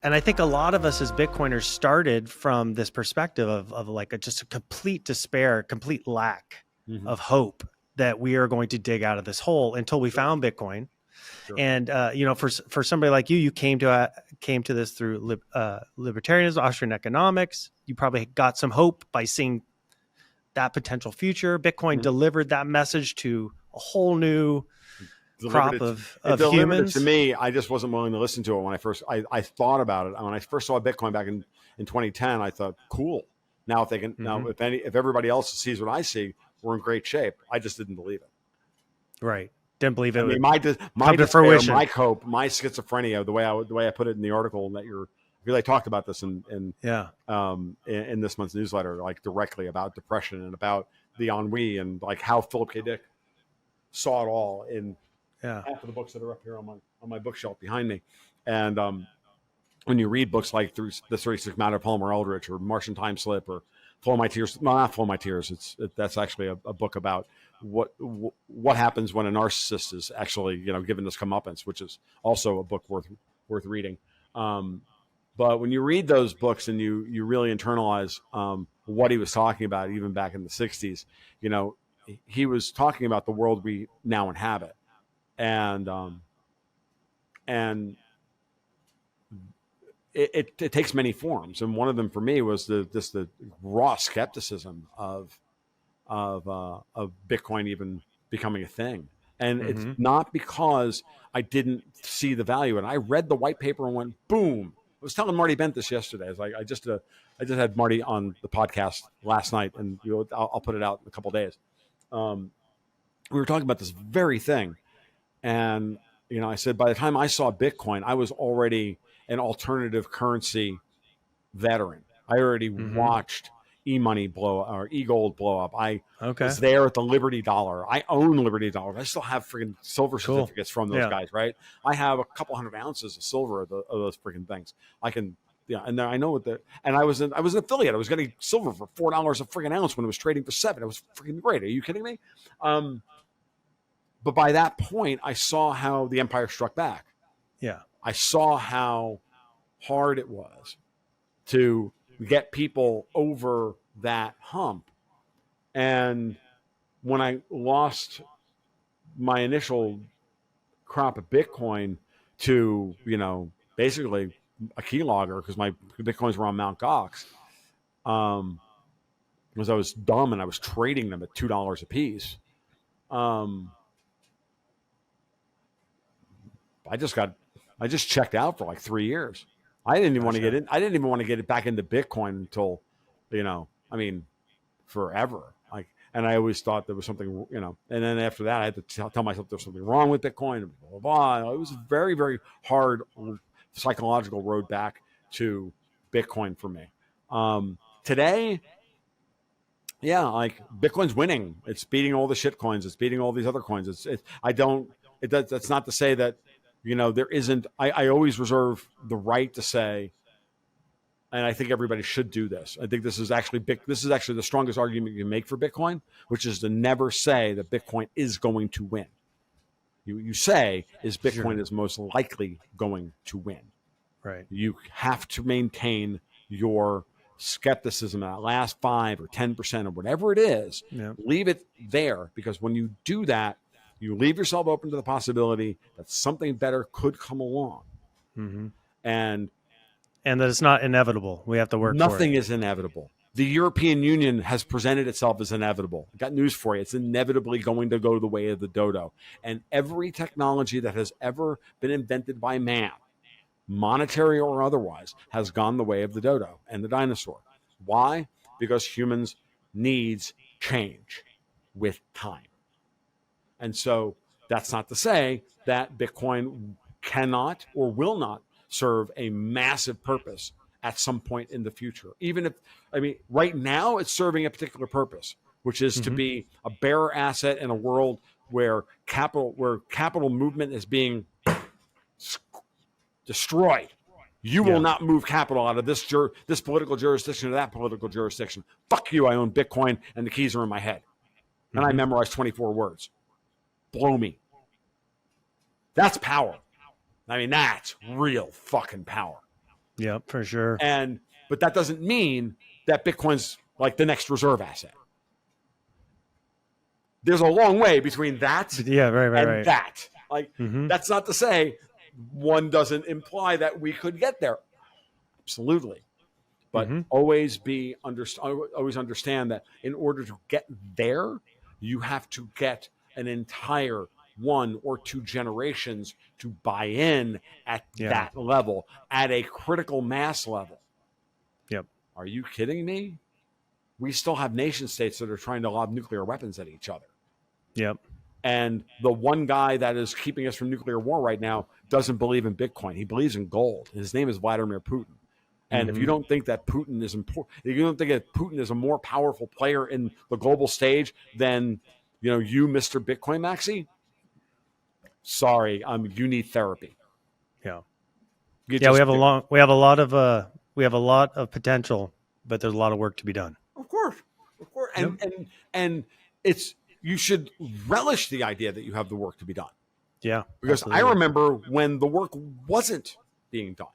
And I think a lot of us as Bitcoiners started from this perspective of like just a complete despair, complete lack of hope that we are going to dig out of this hole until we found Bitcoin. Sure. And for somebody like you came to this through libertarianism, Austrian economics. You probably got some hope by seeing that potential future. Bitcoin delivered that message to a whole new crop of humans. To me, I just wasn't willing to listen to it when I thought about it. When I first saw Bitcoin back in 2010, I thought, cool. Now if they can, if everybody else sees what I see, we're in great shape. I just didn't believe it. Right. Didn't believe it. My despair, my hope, my schizophrenia, the way I put it in the article that I talked about this in this month's newsletter, like directly about depression and about the ennui and like how Philip K. Dick saw it all in half of the books that are up here on my bookshelf behind me. And when you read books like through the 36 Matter of Palmer Eldritch or Martian Time Slip or Flow My Tears, no, not Flow My Tears. That's actually a book about what happens when a narcissist is actually, given this comeuppance, which is also a book worth reading. But when you read those books and you really internalize what he was talking about, even back in the 60s, he was talking about the world we now inhabit. And it takes many forms. And one of them for me was the raw skepticism of Bitcoin even becoming a thing. And it's not because I didn't see the value in it. I read the white paper and went, boom. I was telling Marty Bent this yesterday. I was like, I just had Marty on the podcast last night, and I'll put it out in a couple of days. We were talking about this very thing. And, I said, by the time I saw Bitcoin, I was already an alternative currency veteran. I already watched e-money blow or e-gold blow up. I was there at the Liberty Dollar. I own Liberty Dollar. I still have freaking silver certificates from those guys, right? I have a couple 100 ounces of silver of those freaking things. I can, and then I know and I was an affiliate. I was getting silver for $4 a freaking ounce when it was trading for $7. It was freaking great. Are you kidding me? But by that point, I saw how the empire struck back. Yeah. I saw how hard it was to get people over that hump. And when I lost my initial crop of Bitcoin to, basically a keylogger, because my Bitcoins were on Mt. Gox, because I was dumb and I was trading them at $2 a piece. I just checked out for like 3 years. I didn't even want to get in. I didn't even want to get it back into Bitcoin until, forever. And I always thought there was something, and then after that, I had to tell myself there's something wrong with Bitcoin. And blah, blah, blah. It was a very, very hard psychological road back to Bitcoin for me. Today, Bitcoin's winning. It's beating all the shit coins. It's beating all these other coins. That's not to say that, there isn't, I always reserve the right to say, and I think everybody should do this. I think this is actually the strongest argument you can make for Bitcoin, which is to never say that Bitcoin is going to win. You say, is Bitcoin is most likely going to win. Right. You have to maintain your skepticism at last 5 or 10% or whatever it is. Yeah. Leave it there, because when you do that, you leave yourself open to the possibility that something better could come along. And that it's not inevitable. We have to work for it. Nothing is inevitable. The European Union has presented itself as inevitable. I got news for you. It's inevitably going to go the way of the dodo. And every technology that has ever been invented by man, monetary or otherwise, has gone the way of the dodo and the dinosaur. Why? Because humans' needs change with time. And so that's not to say that Bitcoin cannot or will not serve a massive purpose at some point in the future. Even if, right now it's serving a particular purpose, which is to be a bearer asset in a world where capital movement is being destroyed. You will not move capital out of this political jurisdiction to that political jurisdiction. Fuck you, I own Bitcoin and the keys are in my head. And I memorized 24 words. Blow me. That's power. That's real fucking power. Yep, for sure. But that doesn't mean that Bitcoin's like the next reserve asset. There's a long way between that and that. Like, that's not to say one doesn't imply that we could get there. Absolutely. But always understand that in order to get there, you have to get an entire 1 or 2 generations to buy in at that level, at a critical mass level. Yep. Are you kidding me? We still have nation states that are trying to lob nuclear weapons at each other. Yep. And the one guy that is keeping us from nuclear war right now doesn't believe in Bitcoin. He believes in gold. His name is Vladimir Putin. And if you don't think that Putin is important, if you don't think that Putin is a more powerful player in the global stage than, you, Mr. Bitcoin Maxi, sorry, you need therapy. Yeah. We have a lot of potential, but there's a lot of work to be done. Of course. And you should relish the idea that you have the work to be done. Yeah. Because absolutely. I remember when the work wasn't being done.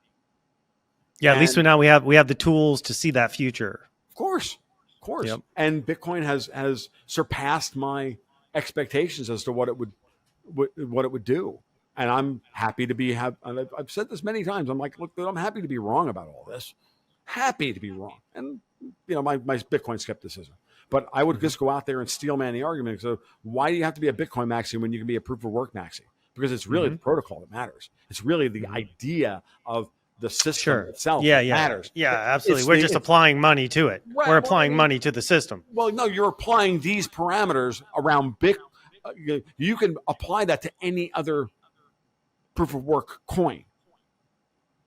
Yeah, at least now we have the tools to see that future. Of course. Yep. And Bitcoin has surpassed my expectations as to what it would do. And I'm happy to I've said this many times. I'm like, look, I'm happy to be wrong about all this. Happy to be wrong. And my Bitcoin skepticism. But I would just go out there and steel man the argument. So why do you have to be a Bitcoin maxi when you can be a proof of work maxi? Because it's really the protocol that matters. It's really the idea of the system itself that matters. Yeah, absolutely. We're just applying money to it. Right, we're applying money to the system. Well, no, you're applying these parameters around you can apply that to any other proof of work coin,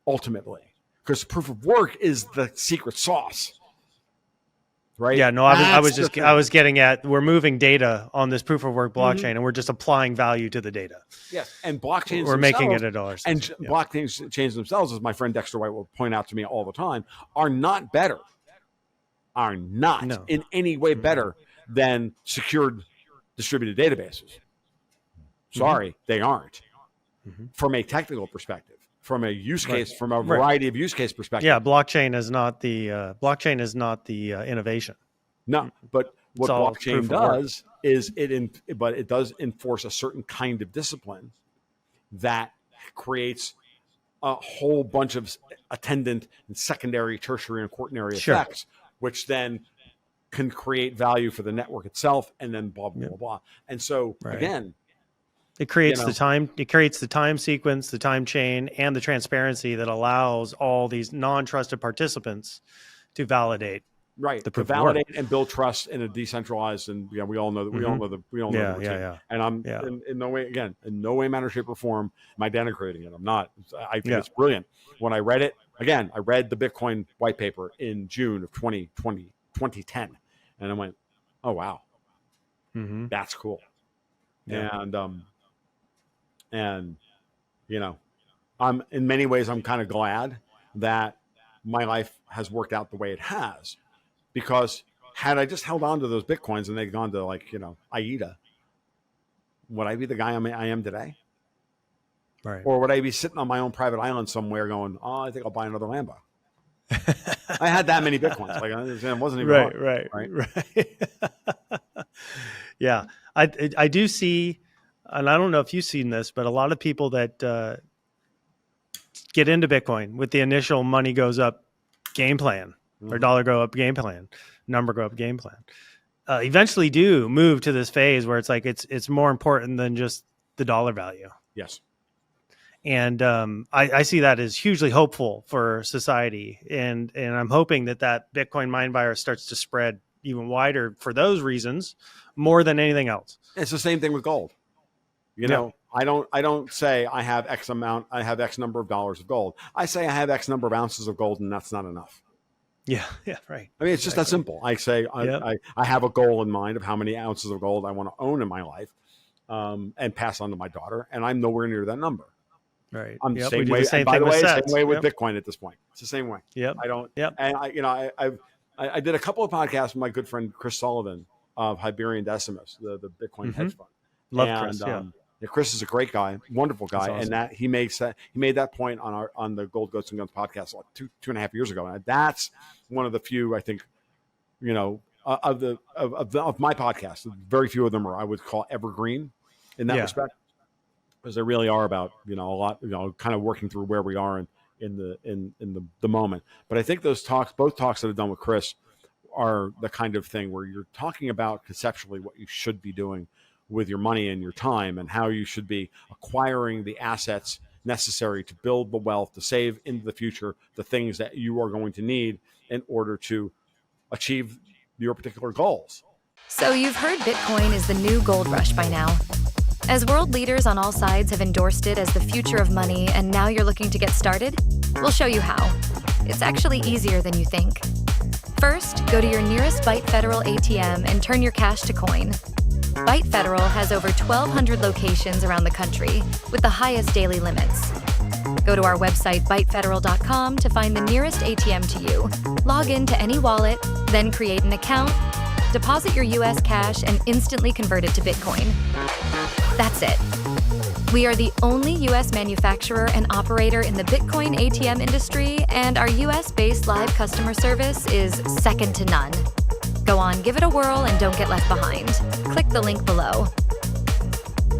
ultimately. Because proof of work is the secret sauce. Right? Yeah, no, I was getting at, we're moving data on this proof of work blockchain and we're just applying value to the data. Yes, and blockchains we're making it $1. And blockchains themselves, as my friend Dexter White will point out to me all the time, are not in any way better than secured distributed databases. Sorry, they aren't. From a technical perspective. From a use case, from a variety of use case perspective. Yeah, blockchain is not the innovation. No, but what blockchain does is it does enforce a certain kind of discipline that creates a whole bunch of attendant and secondary, tertiary, and quaternary effects, which then can create value for the network itself, and then blah blah blah. And so again. It creates the time. It creates the time sequence, the time chain, and the transparency that allows all these non-trusted participants to validate. Right. To validate and build trust in a decentralized, and we all know that we all know the routine. And I'm in no way, manner, shape, or form am I denigrating it. I'm not. I think it's brilliant. When I read it again, I read the Bitcoin white paper in June of 2010, and I went, oh wow, that's cool. Yeah. And I'm in many ways, I'm kind of glad that my life has worked out the way it has, because had I just held on to those Bitcoins and they'd gone to AIDA, would I be the guy I am today? Right. Or would I be sitting on my own private island somewhere going, oh, I think I'll buy another Lambo. I had that many Bitcoins. It wasn't even right. Yeah. I do see, and I don't know if you've seen this, but a lot of people that get into Bitcoin with the initial money goes up game plan or dollar go up game plan, number go up game plan, eventually do move to this phase where it's like it's more important than just the dollar value. Yes. And I see that as hugely hopeful for society. And I'm hoping that Bitcoin mind virus starts to spread even wider for those reasons more than anything else. It's the same thing with gold. I don't say I have X number of dollars of gold. I say I have X number of ounces of gold, and that's not enough. Yeah, right. I mean, it's just that simple. I say I have a goal in mind of how many ounces of gold I want to own in my life, and pass on to my daughter, and I'm nowhere near that number. Right. I'm the same way. And by the way, same way with Bitcoin at this point. It's the same way. Yep. I don't. Yep. And I did a couple of podcasts with my good friend Chris Sullivan of Hyperion Decimus, the Bitcoin hedge fund. Love Chris. Chris is a great guy, wonderful guy, awesome. and that he made that point on the Gold Goats and Guns podcast like 2.5 years ago. And that's one of the few, I think, of my podcast. Very few of them are, I would call, evergreen in that respect, because they really are about a lot, kind of working through where we are in the moment. But I think both talks that I've done with Chris are the kind of thing where you're talking about conceptually what you should be doing with your money and your time, and how you should be acquiring the assets necessary to build the wealth, to save into the future the things that you are going to need in order to achieve your particular goals. So you've heard Bitcoin is the new gold rush by now. As world leaders on all sides have endorsed it as the future of money, and now you're looking to get started, we'll show you how. It's actually easier than you think. First, go to your nearest ByteFederal ATM and turn your cash to coin. ByteFederal has over 1,200 locations around the country with the highest daily limits. Go to our website, ByteFederal.com, to find the nearest ATM to you. Log in to any wallet, then create an account, deposit your US cash, and instantly convert it to Bitcoin. That's it. We are the only US manufacturer and operator in the Bitcoin ATM industry, and our US-based live customer service is second to none. Go on, give it a whirl, and don't get left behind. Click the link below.